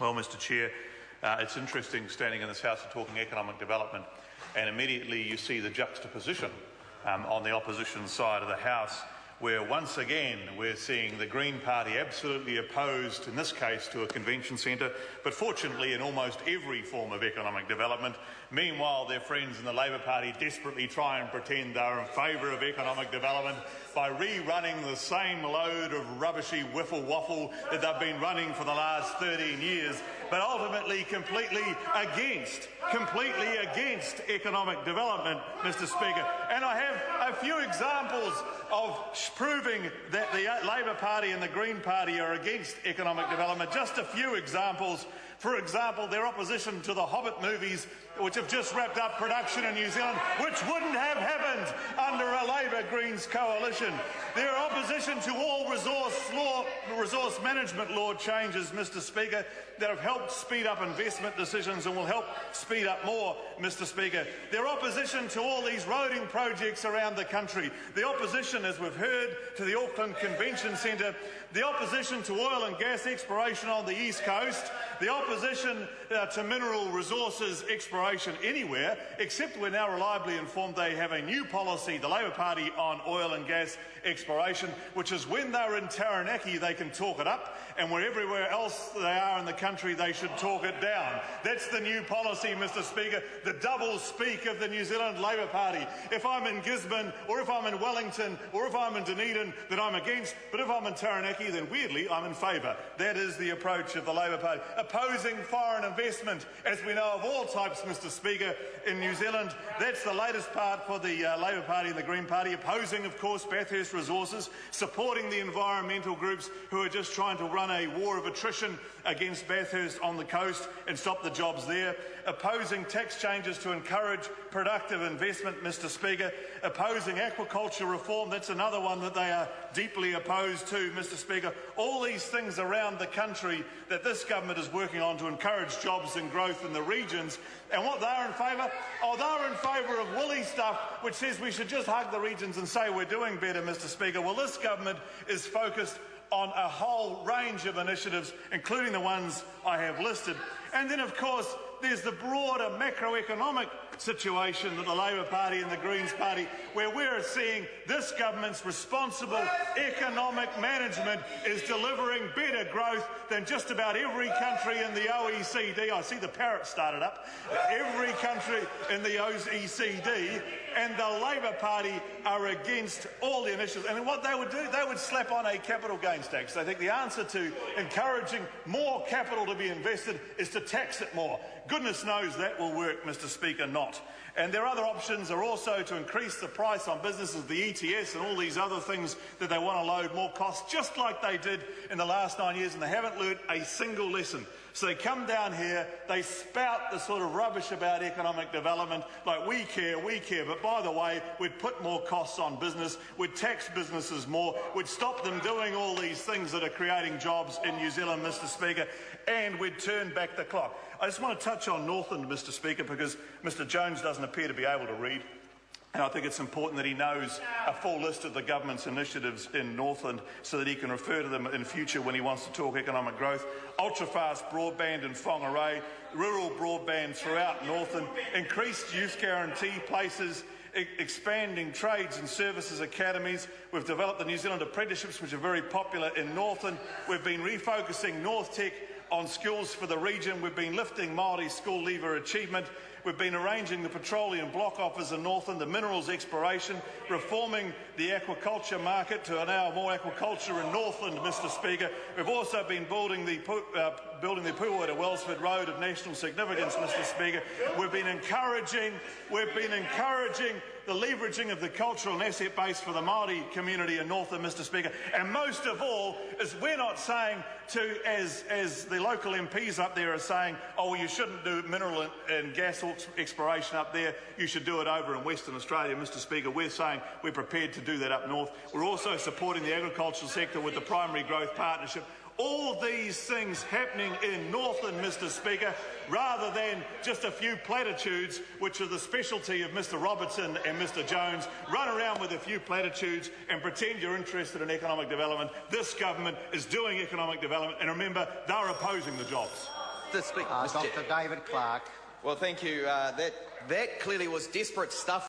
Well, Mr Chair, it's interesting standing in this House and talking economic development, and immediately you see the juxtaposition on the opposition side of the House, where once again we're seeing the Green Party absolutely opposed, in this case, to a convention centre, but fortunately in almost every form of economic development. Meanwhile, their friends in the Labor Party desperately try and pretend they're in favour of economic development by rerunning the same load of rubbishy whiffle-waffle that they've been running for the last 13 years, but ultimately completely against economic development, Mr Speaker. And I have a few examples of proving that the Labor Party and the Green Party are against economic development. Just a few examples. For example, their opposition to the Hobbit movies, which have just wrapped up production in New Zealand, which wouldn't have happened under a Labor-Greens coalition. Their opposition to all resource management law changes, Mr Speaker, that have helped speed up investment decisions and will help speed up more, Mr Speaker. Their opposition to all these roading projects around the country. The opposition, as we've heard, to the Auckland Convention Centre. The opposition to oil and gas exploration on the East Coast. The opposition to mineral resources exploration anywhere, except we're now reliably informed they have a new policy, the Labor Party, on oil and gas exploration, which is when they're in Taranaki they can talk it up, and where everywhere else they are in the country they should talk it down. That's the new policy, Mr Speaker, the double speak of the New Zealand Labor Party. If I'm in Gisborne, or if I'm in Wellington, or if I'm in Dunedin, then I'm against, but if I'm in Taranaki, then weirdly I'm in favour. That is the approach of the Labor Party. Opposing foreign investment, as we know, of all types, Mr Speaker, in New Zealand. That's the latest part for the Labor Party and the Green Party. Opposing, of course, Bathurst resources, supporting the environmental groups who are just trying to run a war of attrition against Bathurst on the coast and stop the jobs there. Opposing tax changes to encourage productive investment, Mr Speaker. Opposing aquaculture reform, that's another one that they are deeply opposed to, Mr Speaker. All these things around the country that this government is working on to encourage jobs and growth in the regions. And what they're in favour? Oh, they're in favour of woolly stuff which says we should just hug the regions and say we're doing better, Mr Speaker. Well, this government is focused on a whole range of initiatives, including the ones I have listed. And then, of course, there's the broader macroeconomic situation that the Labor Party and the Greens Party, where we're seeing this government's responsible economic management is delivering better growth than just about every country in the OECD. I see the parrot started up. Every country in the OECD, and the Labor Party are against all the initiatives. And what they would do, they would slap on a capital gains tax. They think the answer to encouraging more capital to be invested is to tax it more. Goodness knows that will work, Mr Speaker, not. And their other options are also to increase the price on businesses, the ETS and all these other things that they want to load more costs, just like they did in the last 9 years, and they haven't learned a single lesson. So they come down here, they spout the sort of rubbish about economic development, like we care, but by the way, we'd put more costs on business, we'd tax businesses more, we'd stop them doing all these things that are creating jobs in New Zealand, Mr Speaker, and we'd turn back the clock. I just want to touch on Northland, Mr Speaker, because Mr Jones doesn't appear to be able to read. And I think it's important that he knows a full list of the government's initiatives in Northland so that he can refer to them in future when he wants to talk economic growth. Ultra-fast broadband in Whangarei, rural broadband throughout Northland, increased youth guarantee places, expanding trades and services academies. We've developed the New Zealand apprenticeships, which are very popular in Northland. We've been refocusing North Tech on skills for the region. We've been lifting Māori school leaver achievement. We've been arranging the petroleum block offers in Northland, the minerals exploration, reforming the aquaculture market to allow more aquaculture in Northland, Mr Speaker. We've also been building the Puhoi to Wellsford Road of national significance, Mr Speaker. We've been encouraging the leveraging of the cultural and asset base for the Māori community in Northland, Mr Speaker. And most of all is we're not saying to, as the local MPs up there are saying, oh, well, you shouldn't do mineral and gas exploration up there, you should do it over in Western Australia, Mr Speaker. We're saying we're prepared to do that up north. We're also supporting the agricultural sector with the Primary Growth Partnership. All these things happening in Northland, Mr Speaker, rather than just a few platitudes, which are the specialty of Mr Robertson and Mr Jones. Run around with a few platitudes and pretend you're interested in economic development. This government is doing economic development, and remember, they're opposing the jobs. Mr. Speaker. Dr. David Clark. Well, thank you. That clearly was desperate stuff.